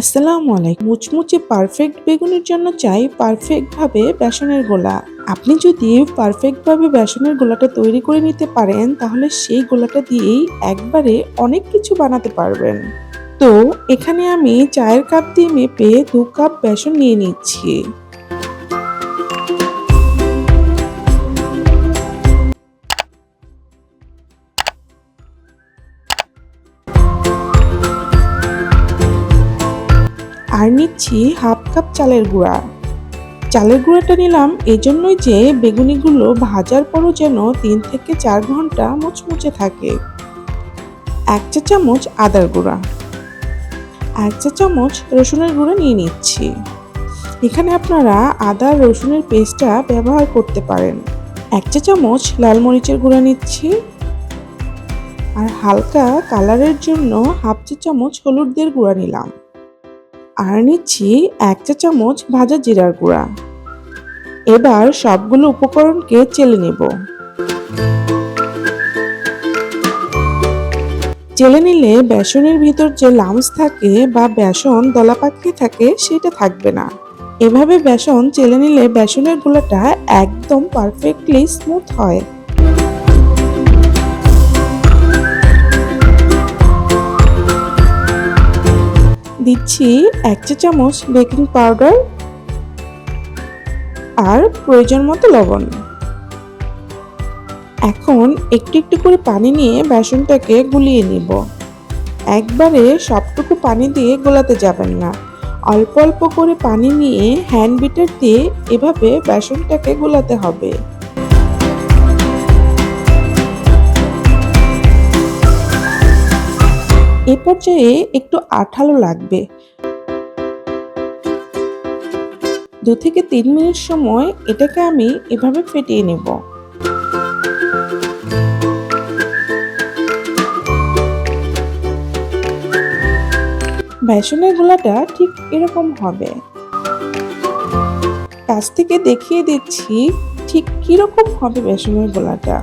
আসসালামু আলাইকুম। মুচমুচে পারফেক্ট বেগুনের জন্য চাই পারফেক্টভাবে বেসনের গোলা। আপনি যদি পারফেক্টভাবে বেসনের গোলাটা তৈরি করে নিতে পারেন, তাহলে সেই গোলাটা দিয়েই একবারে অনেক কিছু বানাতে পারবেন। তো এখানে আমি চায়ের কাপ দিয়ে মেপে 2 কাপ বেসন নিয়ে নিচ্ছি। আর নিচ্ছি হাফ কাপ চালের গুঁড়া। চালের গুঁড়াটা নিলাম এজন্যই যে বেগুনিগুলো ভাজার পরও যেন 3 থেকে 4 ঘন্টা মুচমুচে থাকে। 1 চা চামচ আদার গুঁড়া, 1 চা চামচ রসুনের গুঁড়া নিয়ে নিচ্ছি। এখানে আপনারা আদা রসুনের পেস্টটা ব্যবহার করতে পারেন। 1 চা চামচ লাল মরিচের গুঁড়া নিচ্ছি। আর হালকা কালারের জন্য হাফ চা চামচ হলুদের গুঁড়া নিলাম। আর নিচ্ছি 1 চা চামচ ভাজা জিরার গুঁড়া। এবার সবগুলো উপকরণকে চেলে নেব। চেলে নিলে বেসনের ভিতর যে লামস থাকে বা বেসন দলা পাকিয়ে থাকে সেটা থাকবে না। এভাবে বেসন চেলে নিলে বেসনের গোলাটা একদম পারফেক্টলি স্মুথ হয়। দিচ্ছি 1 চা চামচ বেকিং পাউডার আর প্রয়োজন মতো লবণ। এখন একটু একটু করে পানি নিয়ে বেসনটাকে গুলিয়ে নিব। একবারে সবটুকু পানি দিয়ে গোলাতে যাবেন না, অল্প অল্প করে পানি নিয়ে হ্যান্ড বিটার দিয়ে এভাবে বেসনটাকে গোলাতে হবে। এ পর্যায়ে একটু আঠালো লাগবে। 2 থেকে 3 মিনিট সময় এটাকে আমি এভাবে ফেটিয়ে নেব। বেসনের গোলাটা ঠিক এরকম হবে। কাছ থেকে দেখিয়ে দিচ্ছি ঠিক কিরকম হবে বেসনের গোলাটা।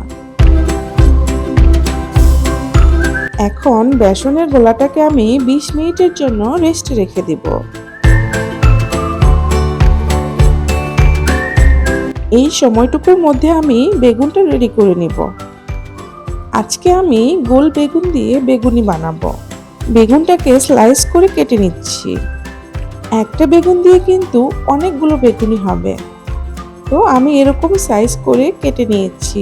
এখন বেসনের গোলাটাকে আমি 20 মিনিটের জন্য রেস্টে রেখে দিব। এই সময়টুকুর মধ্যে আমি বেগুনটা রেডি করে নিব। আজকে আমি গোল বেগুন দিয়ে বেগুনি বানাবো। বেগুনটাকে স্লাইস করে কেটে নিচ্ছি। একটা বেগুন দিয়ে কিন্তু অনেকগুলো বেগুনি হবে, তো আমি এরকম সাইজ করে কেটে নিয়েছি।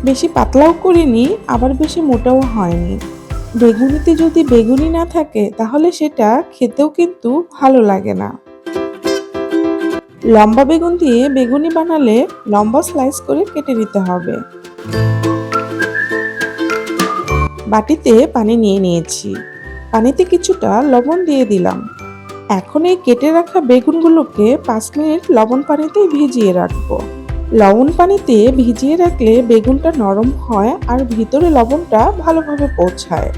বেশি পাতলাও করিনি, আবার বেশি মোটাও হয়নি। বেগুনিতে যদি বেগুনি না থাকে তাহলে সেটা খেতেও কিন্তু ভালো লাগে না। লম্বা বেগুন দিয়ে বেগুনি বানালে লম্বা স্লাইস করে কেটে নিতে হবে। বাটিতে পানি নিয়ে নিয়েছি, পানিতে কিছুটা লবণ দিয়ে দিলাম। এখন এই কেটে রাখা বেগুনগুলোকে 5 মিনিট লবণ পানিতে ভিজিয়ে রাখবো। লবণ পানিতে ভিজিয়ে রাখলে বেগুনটা নরম হয় আর ভিতরে লবণটা ভালোভাবে পৌঁছায়।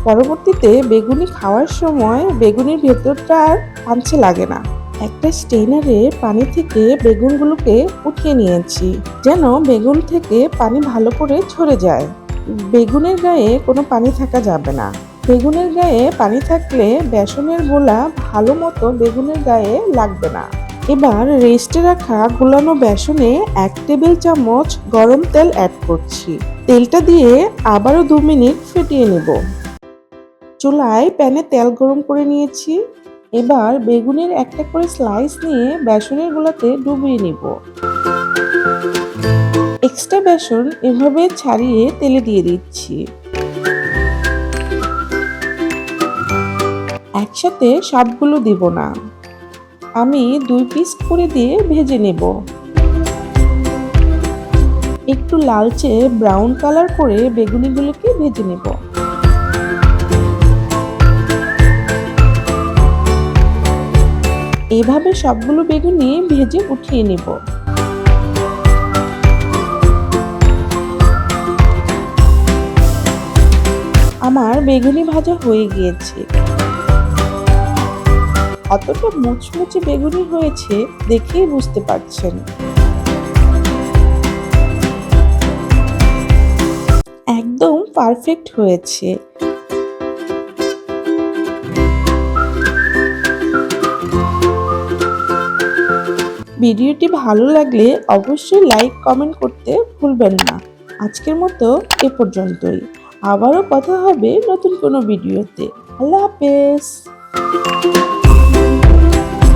পরবর্তীতে বেগুনি খাওয়ার সময় বেগুনির ভেতরটা আর কাঁচা লাগে না। একটা স্টেইনারে পানি থেকে বেগুনগুলোকে উঠিয়ে নিয়েছি, যেন বেগুন থেকে পানি ভালো করে ঝরে যায়। বেগুনের গায়ে কোনো পানি থাকা যাবে না। বেগুনের গায়ে পানি থাকলে বেসনের গোলা ভালো মতো বেগুনের গায়ে লাগবে না। এবার রেস্টে রাখা গুলানো বেসনে 1 টেবিল চামচ গরম তেল অ্যাড করছি। তেলটা দিয়ে আবারও 2 মিনিট ফেটিয়ে নেব। চুলায় প্যানে তেল গরম করে নিয়েছি। এবার বেগুনের একটা করে স্লাইস নিয়ে বেসনের গোলাতে ডুবিয়ে নিব। এক্সট্রা বেসন এভাবে ছাড়িয়ে তেলে দিয়ে দিচ্ছি। একসাথে সবগুলো দিব না, আমি 2 পিস করে দিয়ে ভেজে নেব। একটু লালচে ব্রাউন কালার করে বেগুনিগুলোকে ভেজে নেব। এভাবে সবগুলো বেগুনি ভেজে উঠিয়ে নেব। আমার বেগুনি ভাজা হয়ে গিয়েছে। কতটা মুচমুচে বেগুনি হয়েছে দেখেই বুঝতে পারছেন। একদম পারফেক্ট হয়েছে। ভিডিওটি ভালো লাগলে অবশ্যই লাইক কমেন্ট করতে ভুলবেন না। আজকের মতো এ পর্যন্তই। আবারও কথা হবে নতুন কোনো ভিডিওতে। আল্লাহ হাফেজ।